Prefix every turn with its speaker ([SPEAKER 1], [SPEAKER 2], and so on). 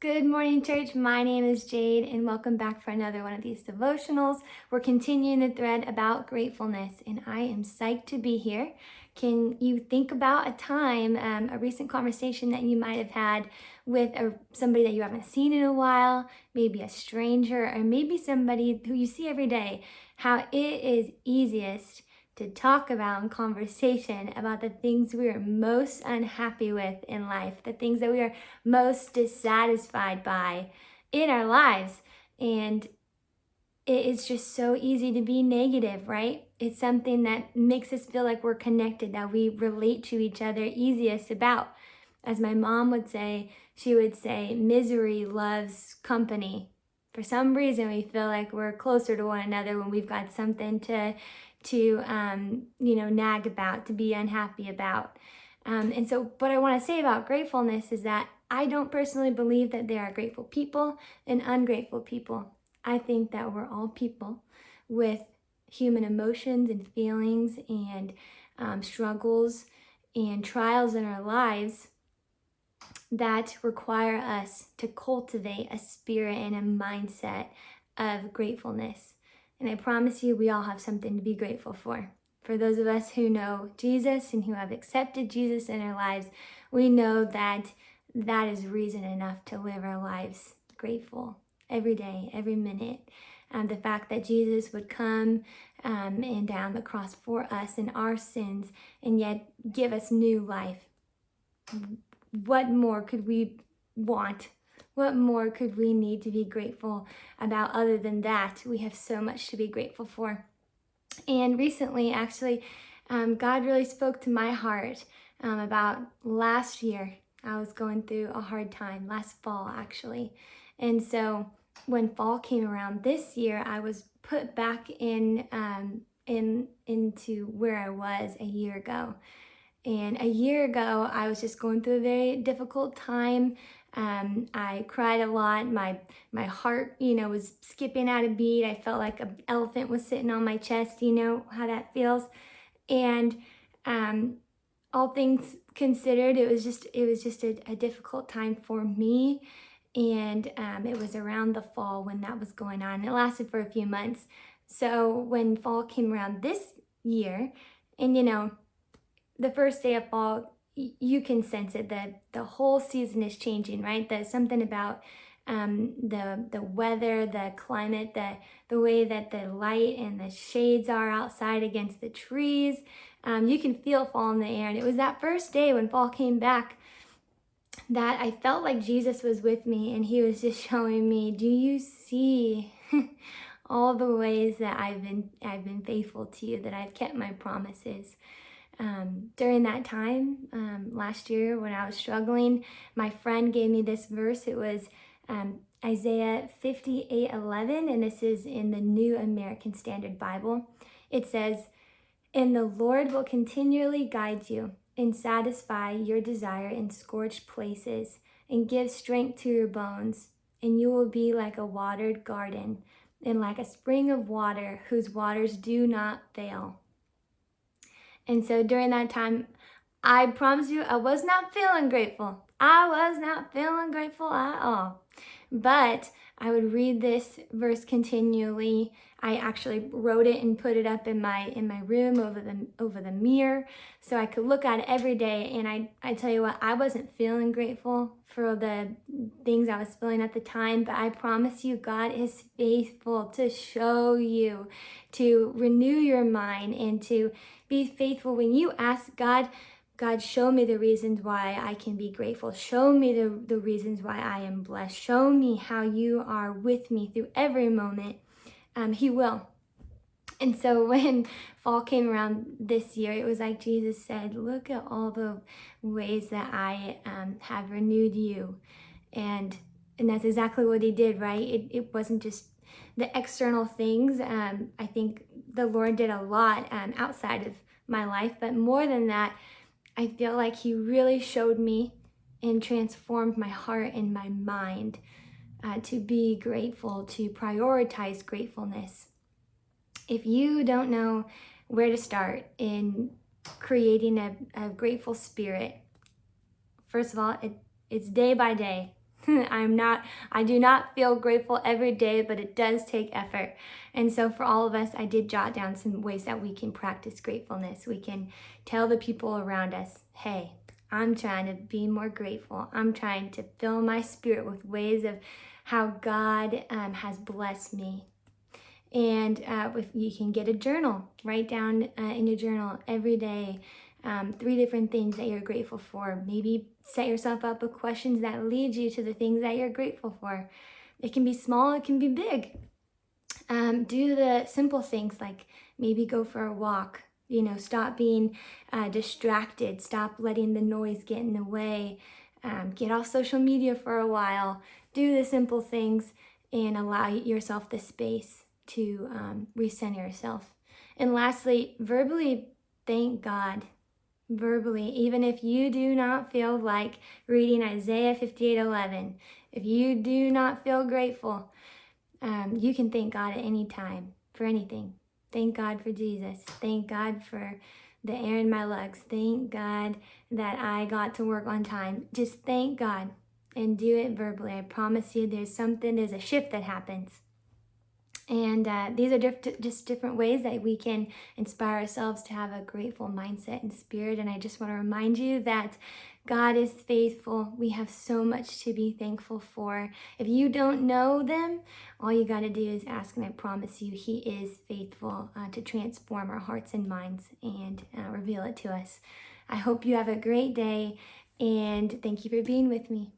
[SPEAKER 1] Good morning, church. My name is Jade, and welcome back for another one of these devotionals. We're continuing the thread about gratefulness, and I am psyched to be here. Can you think about a time, a recent conversation that you might have had with somebody that you haven't seen in a while, maybe a stranger, or maybe somebody who you see every day, how it is easiest to talk about in conversation about the things we are most unhappy with in life, the things that we are most dissatisfied by in our lives. And it is just so easy to be negative, right? It's something that makes us feel like we're connected, that we relate to each other easiest about. As my mom would say, she would say, misery loves company. For some reason, we feel like we're closer to one another when we've got something to nag about, to be unhappy about. And so what I want to say about gratefulness is that I don't personally believe that there are grateful people and ungrateful people. I think that we're all people with human emotions and feelings and struggles and trials in our lives that require us to cultivate a spirit and a mindset of gratefulness. And I promise you, we all have something to be grateful for. For those of us who know Jesus and who have accepted Jesus in our lives, we know that that is reason enough to live our lives grateful every day, every minute. The fact that Jesus would come and die on the cross for us and our sins and yet give us new life. What more could we want? What more could we need to be grateful about other than that? We have so much to be grateful for. And recently, actually, God really spoke to my heart about last year. I was going through a hard time, last fall, actually. And so when fall came around this year, I was put back into where I was a year ago. And a year ago, I was just going through a very difficult time. I cried a lot. My heart, was skipping out a beat. I felt like an elephant was sitting on my chest. You know how that feels. And all things considered, it was just a difficult time for me. And it was around the fall when that was going on. It lasted for a few months. So when fall came around this year, and the first day of fall, you can sense it. The whole season is changing, right? There's something about the weather, the climate, the way that the light and the shades are outside against the trees. You can feel fall in the air. And it was that first day when fall came back that I felt like Jesus was with me, and he was just showing me, do you see all the ways that I've been faithful to you, that I've kept my promises? During that time, last year when I was struggling, my friend gave me this verse. It was Isaiah 58:11, and this is in the New American Standard Bible. It says, "And the Lord will continually guide you and satisfy your desire in scorched places and give strength to your bones, and you will be like a watered garden and like a spring of water whose waters do not fail." And so during that time, I promise you, I was not feeling grateful. I was not feeling grateful at all. But I would read this verse continually. I actually wrote it and put it up in my room over the mirror so I could look at it every day. And I tell you what, I wasn't feeling grateful for the things I was feeling at the time, but I promise you, God is faithful to show you, to renew your mind, and to be faithful when you ask God, show me the reasons why I can be grateful. Show me the reasons why I am blessed. Show me how you are with me through every moment. He will. And so when fall came around this year, it was like Jesus said, look at all the ways that I have renewed you. And that's exactly what he did, right? It wasn't just the external things. I think the Lord did a lot outside of my life, but more than that, I feel like he really showed me and transformed my heart and my mind to be grateful, to prioritize gratefulness. If you don't know where to start in creating a grateful spirit, first of all, it's day by day. I do not feel grateful every day, but it does take effort. And so for all of us, I did jot down some ways that we can practice gratefulness. We can tell the people around us, hey, I'm trying to be more grateful. I'm trying to fill my spirit with ways of how God has blessed me. And you can get a journal, write down in your journal every day 3 different things that you're grateful for. Maybe set yourself up with questions that lead you to the things that you're grateful for. It can be small, it can be big. Do the simple things like maybe go for a walk. Stop being distracted. Stop letting the noise get in the way. Get off social media for a while. Do the simple things and allow yourself the space to recenter yourself. And lastly, verbally thank God. Verbally, even if you do not feel like reading Isaiah 58:11, if you do not feel grateful, you can thank God at any time for anything. Thank God for Jesus. Thank God for the air in my lungs. Thank God that I got to work on time. Just thank God and do it verbally. I promise you there's a shift that happens. And these are just different ways that we can inspire ourselves to have a grateful mindset and spirit. And I just want to remind you that God is faithful. We have so much to be thankful for. If you don't know them, all you got to do is ask, and I promise you, He is faithful to transform our hearts and minds and reveal it to us. I hope you have a great day, and thank you for being with me.